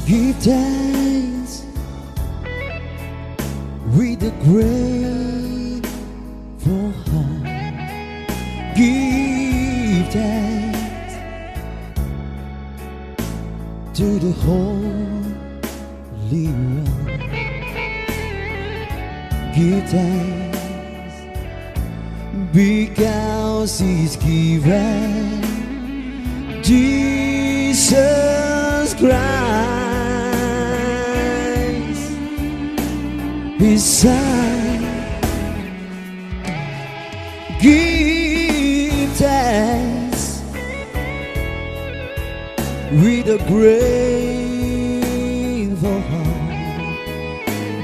Give thanks with a grateful heart. Give thanks to the Holy One. Give thanks because He's given Jesus Christ, His Son. Give thanks with a grateful heart.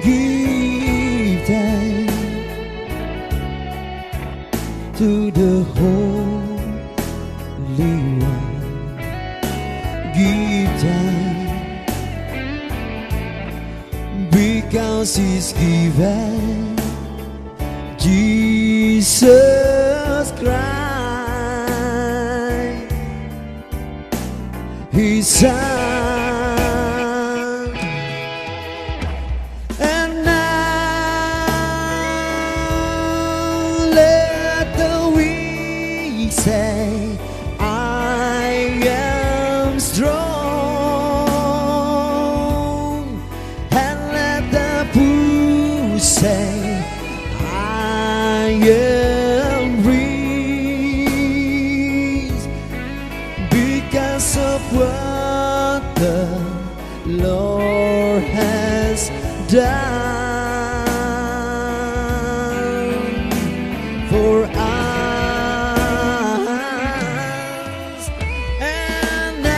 Give thanks to the Holy One. Give thanks because He's given Jesus Christ, His Son. And now let the weak say, I am strong. And let the poor say, I am rich, because of what the Lord has done for us. And now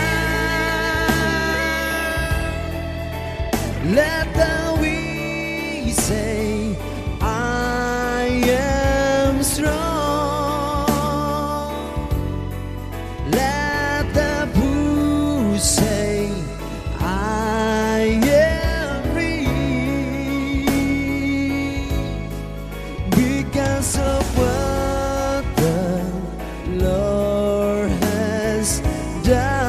let the weak say, I am strong. Let the poor say, I am rich, because of what the Lord has done.